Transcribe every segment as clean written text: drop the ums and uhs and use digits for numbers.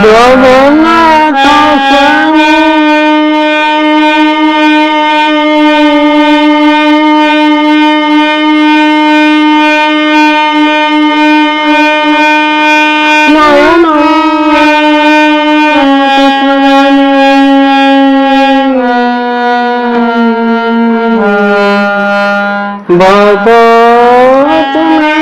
জগন্নাথ স্বামী নয়ন ভব তুমি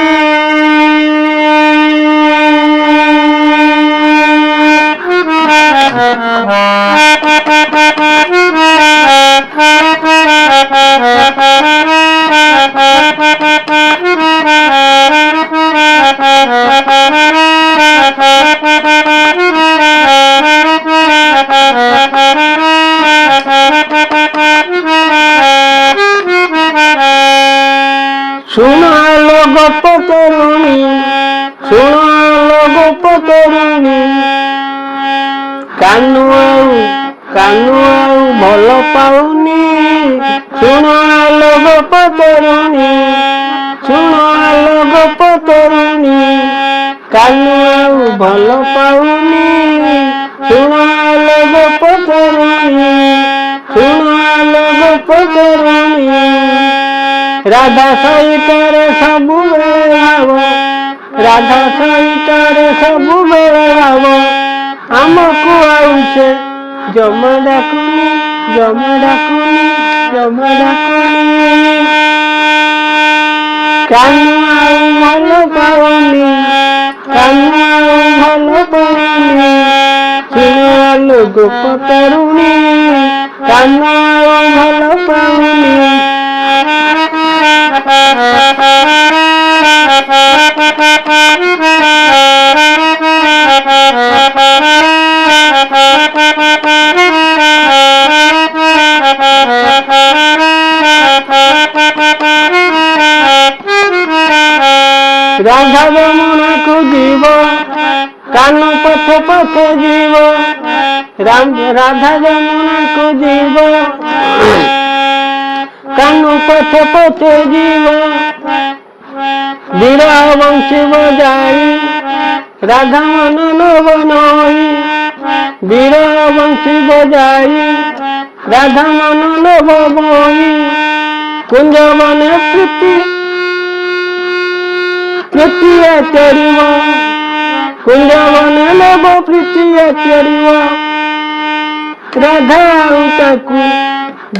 শোনালো গপ তরুণী, শোনালো গপ তরুণী, কানু ଆଉ ଭଲ ପାଉନି। ଶୁଣାଲୋ ଗପ ତରୁଣୀ, ଶୁଣାଲୋ ଗପ ତରୁଣୀ, କାନୁ ଆଉ ଭଲ ପାଉନି। ଶୁଣାଲୋ ଗପ ତରୁଣୀ, ଶୁଣାଲୋ ଗପ ତରୁଣୀ, ରାଧା ସହିତରେ ସବୁବେଳେ ଭାବ, ରାଧା ସହିତରେ ସବୁବେଳେ ଭାବ, ଆମକୁ ଆଉ ସେ ଜମା ଡାକୁନି, ଜମା ଡାକୁନି, ଜମା ଡାକୁନି। କାନୁ ଆଉ ଭଲ ପାଉନି, କାନୁ ଆଉ ଭଲ ପାଉନି। ଶୁଣାଲୋ ଗୋପ ତରୁଣୀ, କାନୁ ଆଉ ଭଲ ପାଉନି। রাধা যমুনাକୁ ଯିବ, କାନୁ ପଛେ ପଛେ ଯିବ। ରାଧା ଯମୁନାକୁ ଯିବ, କାନୁ ପଛେ ପଛେ ଯିବ। ବିରହ ବଂଶୀ ବଜାଇ ରାଧା ମନ ନବ ନଇ, ବିରହ ବଂଶୀ ବଜାଇ ରାଧା ମନ ନବ ବଇ। କୁଞ୍ଜବନେ ପ୍ରୀତି ପ୍ରୀତିଏ ଚରିବ, କୁଞ୍ଜବନେ ନବ ପ୍ରୀତିଏ ଚରିବ। ରାଧା ଆଉ ତାକୁ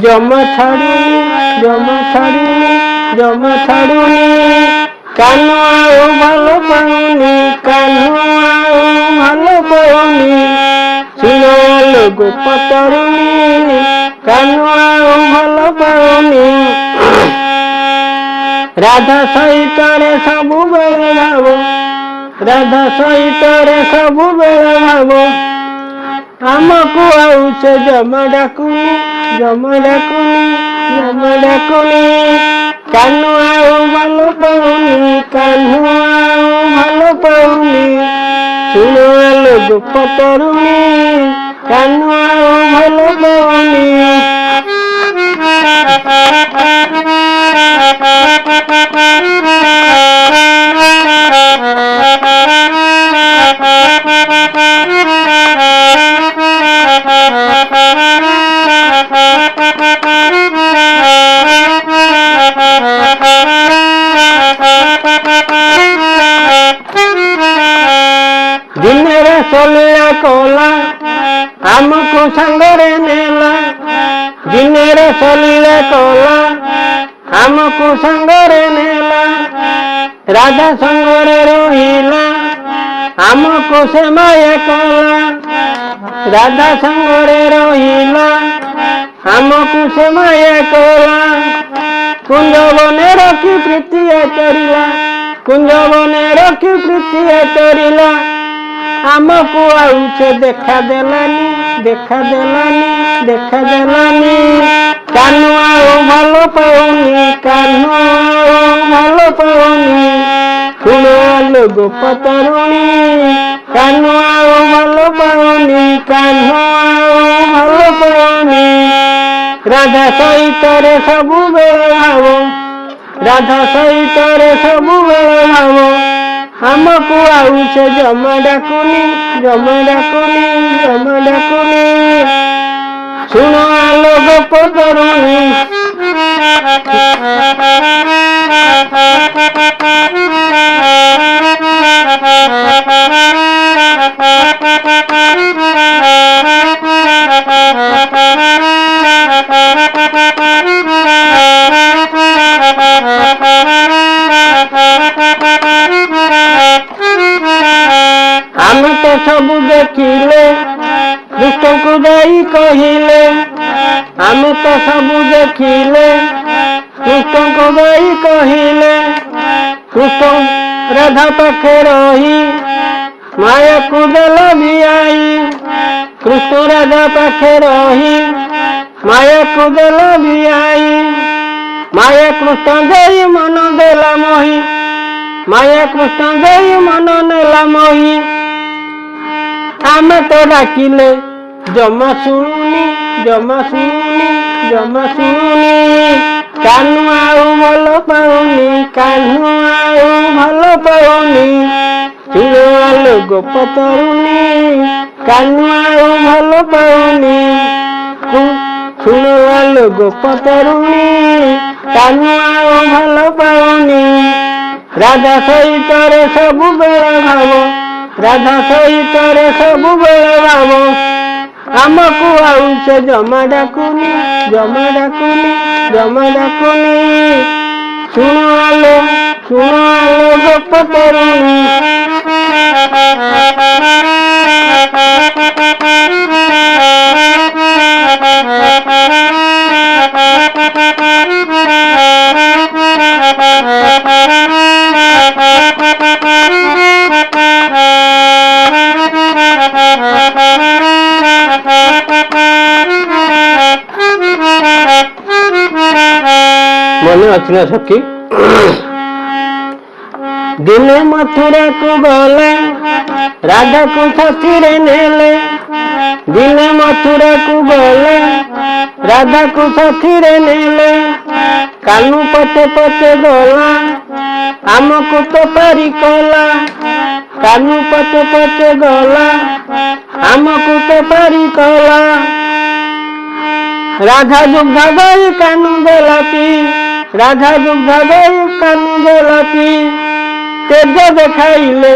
ଜମା ଛାଡୁନି, ଜମା ଛାଡୁନି, ଜମା ଛାଡୁନି। କାନୁ ଆଉ ଭଲ ପାଉନି, କାନୁ ଆଉ ଭଲ ପାଉନି। ଶୁଣାଲୋ ଗୋପ ତରୁଣୀ, କାନୁ ଆଉ ଭଲ ପାଉନି। ରାଧା ସହିତରେ ସବୁବେଳେ ଭାବ, ରାଧା ସହିତରେ ସବୁବେଳେ ଭାବ, ଆମକୁ ଆଉ ସେ ଜମା ଡାକୁନି, ଜମା ଡାକୁନି, ଜମା ଡାକୁନି। କାନୁ ଆଉ ଭଲ ପାଉନି, କାନୁ ଆଉ ଭଲ ପାଉନି। ଶୁଣାଲୋ ଗୋପ ତରୁଣୀ, କାନୁ ଆଉ ଭଲ ପାଉନି। ଦିନରେ ସଲିଳା କଲା, ଆମକୁ ସାଙ୍ଗରେ ନେଲା। ଦିନରେ ସଲିଳା କଲା, ଆମକୁ ସାଙ୍ଗରେ ନେଲା। ରାଧା ସାଙ୍ଗରେ ରହିଲା, ଆମକୁ ସେ ମାୟା କଲା। ରାଧା ସାଙ୍ଗରେ ରହିଲା, ଆମକୁ ସେ ମାୟା କଲା। କୁଞ୍ଜବନେ ରଖି ପ୍ରୀତିଏ ଚରିଲା, କୁଞ୍ଜବନେ ରଖି ପ୍ରୀତିଏ ଚରିଲା। ଆମକୁ ଆଉ ସେ ଦେଖା ଦେଲାନି, ଦେଖା ଦେଲାନି, ଦେଖା ଦେଲାନି। କାନୁ ଆଉ ଭଲ ପାଉନି, କାନୁ ଆଉ ଭଲ ପାଉନି। ଶୁଣାଲୋ ଗୋପ ତରୁଣୀ, କାନୁ ଆଉ ଭଲ ପାଉନି, କାନୁ ଆଉ ଭଲ ପାଉନି। ରାଧା ସହିତରେ ସବୁବେଳେ ଭାବ, ରାଧା ସହିତରେ ସବୁବେଳେ ଭାବ, ଆମକୁ ଆଉ ସେ ଜମା ଡାକୁନି, ଜମା ଡାକୁନି, ଜମା ଡାକୁନି। ଶୁଣ ଆଲୋ ଗୋପ ତରୁଣୀ, ଆମେ ତ ସବୁ ଦେଖିଲେ କୃଷ୍ଣଙ୍କୁ ଯାଇ କହିଲେ, ଆମେ ତ ସବୁ ଦେଖିଲେ କୃଷ୍ଣଙ୍କୁ ଯାଇ କହିଲେ। କୃଷ୍ଣ ରାଧା ପାଖେ ରହି ମାୟାକୁ ଦେଲ ଭିଆଇ, କୃଷ୍ଣ ରାଧା ପାଖେ ରହି ମାୟାକୁ ଦେଲ ଭିଆଇ। ମାୟା କୃଷ୍ଣ ଦେଇ ମନ ଦେଲା ମୋହି, ମାୟା କୃଷ୍ଣ ଦେଇ ମନ ନେଲା ମୋହି। ଆମେ ତ ଡାକିଲେ ଜମା ଶୁଣୁନି, ଜମା ଶୁଣୁନି, ଜମା ଶୁଣୁନି। କାହ୍ନୁ ଆଉ ଭଲ ପାଉନି, କାହ୍ନୁ ଆଉ ଭଲ ପାଉନି। ଶୁଣ ଆଲୋ ଗୋପ ତରୁଣୀ, କାହ୍ନୁ ଆଉ ଭଲ ପାଉନି। ଶୁଣ ଆଲୋ ଗୋପ ତରୁଣୀ, କାହ୍ନୁ ଆଉ ଭଲ ପାଉନି। ରାଧା ସହିତରେ ସବୁବେଳେ ଭାବ, ରାଧା ସହିତରେ ସବୁବେଳେ ଭାବ। ଆମକୁ ଆଉ ସେ ଜମା ଡାକୁନି, ଜମା ଡାକୁନି, ଜମା ଡାକୁନି। ଶୁଣ ଆଲୋ ଗୋପ ତରୁଣୀ। ମନେ ଅଛି ନା ସଖୀ? ଦିନେ ମଥୁରାକୁ ଗଲେ ରାଧାକୁ ସାଥିରେ ନେଲେ, ଦିନେ ମଥୁରାକୁ ଗଲେ ରାଧାକୁ ସାଥିରେ ନେଲେ। କାହ୍ନୁ ପଛେ ପଛେ ଗଲା ଆମକୁ ତ ପାରି କଲା, କାହ୍ନୁ ପଛେ ପଛେ ଗଲା ଆମକୁ ତ ପାରି କଲା। ରାଧା ଦୁଗ୍ଧ ଦେଇ କାହ୍ନୁ ଦେଲା ପିଇ, ରାଧା ଦୁଗ୍ଧ ଦେଇ କାହ୍ନୁ ଦେଲା ପିଇ। ତେଜ ଦେଖାଇଲେ,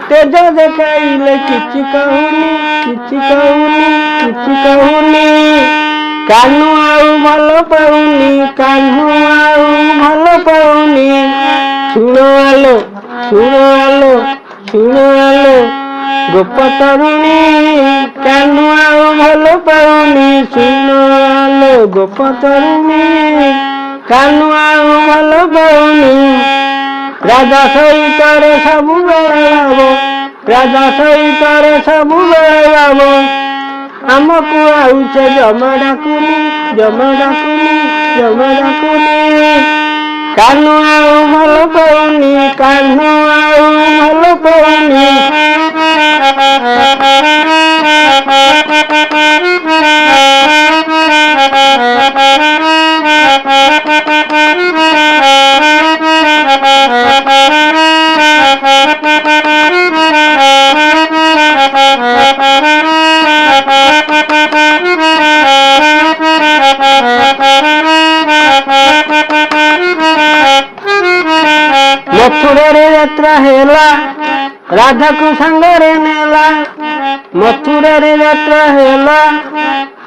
ତେଜ ଦେଖାଇଲେ କିଛି କହୁନି, କିଛି କହୁନି, କିଛି କହୁନି। କାହ୍ନୁ ଆଉ ଭଲ ପାଉନି, କାହ୍ନୁ ଆଉ ଭଲ ପାଉନି। ଶୁଣ ଆଲୋ, ଶୁଣ ଆଲୋ, ଶୁଣ ଆଲୋ ଗୋପ ତରୁଣୀ, କାହ୍ନୁ ଆଉ ଭଲ ପାଉନି। ଶୁଣ ଆଲୋ ଗୋପ ତରୁଣୀ, କାହ୍ନୁ ଆଉ ଭଲ ପାଉନି। ରାଧା ସହିତରେ ସବୁବେଳେ ଭାବ, ରାଧା ସହିତରେ ସବୁବେଳେ ଭାବ। ଆମକୁ ଆଉ ସେ ଜମା ଡାକୁନି, ଜମା ଡାକୁନି, ଜମା ଡାକୁନି। କାହ୍ନୁ ଆଉ ଭଲ ପାଉନି, କାହ୍ନୁ ଆଉ ଭଲ ପାଉନି। ମଥୁରାରେ ଯାତ୍ରା ହେଲା ରାଧାକୁ ସାଙ୍ଗରେ ନେଲା, ମଥୁରାରେ ଯାତ୍ରା ହେଲା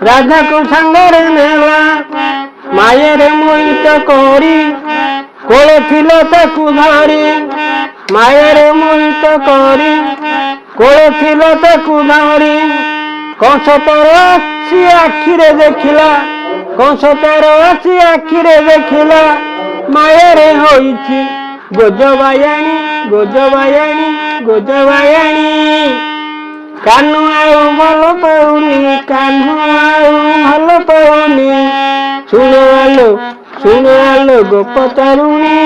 ରାଧାକୁ ସାଙ୍ଗରେ ନେଲା। ମାୟାରେ ମୋହିତ କରି କୋଳେ ଥିଲ ତାକୁ ଧରି, ମାୟାରେ ମୋହିତ କରି କୋଳେ ଥିଲ ତାକୁ ଧରି। କଂସ ତାର ଆସି ଆଖିରେ ଦେଖିଲା, କଂସ ତାର ଆସି ଆଖିରେ ଦେଖିଲା। ମାୟାରେ ହୋଇଛି ଗୋଜବାୟାଣୀ, ଗୋଜବାୟାଣୀ, ଗୋଜବାୟାଣୀ। କାହ୍ନୁ ଆଉ ଭଲ ପାଉନି, କାହ୍ନୁ ଆଉ ଭଲ ପାଉନି। ଶୁଣ ଆଲୋ ଗୋପ ତରୁଣୀ,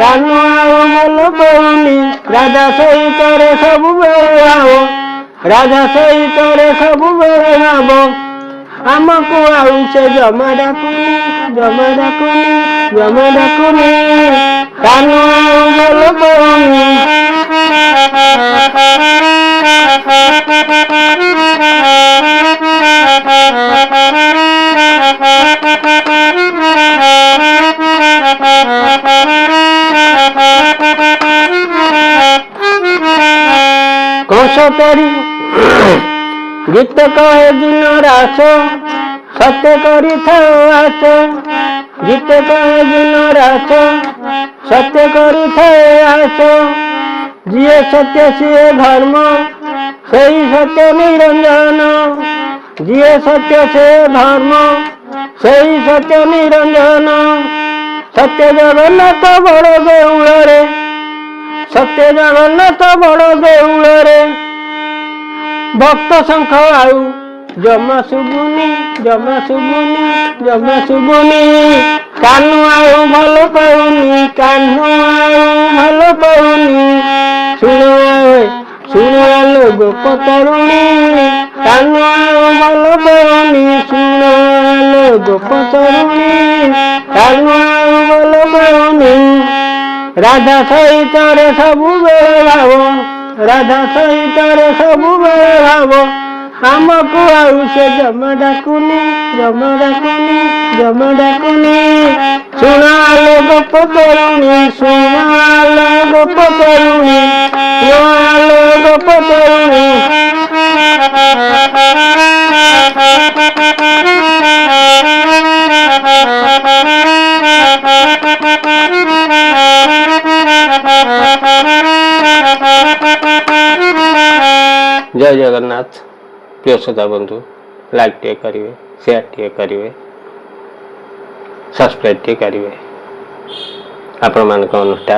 କାହ୍ନୁ ଆଉ ଭଲ ପାଉନି। ରାଧା ସହିତରେ ସବୁବେଳେ ଭାବ, ରାଧା ସହିତରେ ସବୁବେଳେ ଭାବ। ଆମକୁ ଆଉ ସେ ଜମା ଡାକୁନି, ଜମା ଡାକୁନି, ଜମା ଡାକୁନି। କାହ୍ନୁ ଆଉ ଭଲ ପାଉନି। कंस तेरी गीत कहे दिन रास सत्य करी आस गीत कहे दिन रास सत्य करी आस जिए सत्य सीए धर्म सही सत्य निरंजन जिए सत्य से धर्म सही सत्य निरंजन सत्य जगन्नाथ बड़ देउल रे सत्य जगन्नाथ बड़ देउल रे भक्त शंख आउ जमा शुभुनी जमा शुभुनी जमा शुभुनी कान्हू आउ भल पाउनी कान्हू आउ भल पाउनी शुणुआ लोग पतरुणी कान्हू आउ भल पाउनी शुणुआ लोग पतरुणी कान्हू आउ भल पाउनी राधा सहित रे सबु बेले भाव राधा सहित रे सबु बेले भाव हमको आउ से जमा डाकुनी जमा डाकुनी जमा डाकुनी सुना लोग पतरुणी सुना लोग पतरुणी सुना लोग पतरुणी जय जगन्नाथ प्रिय श्रोता बंधु लाइक टे करिवे शेयर टे करिवे सब्सक्राइब टे करिवे आपण मान अनुष्ठान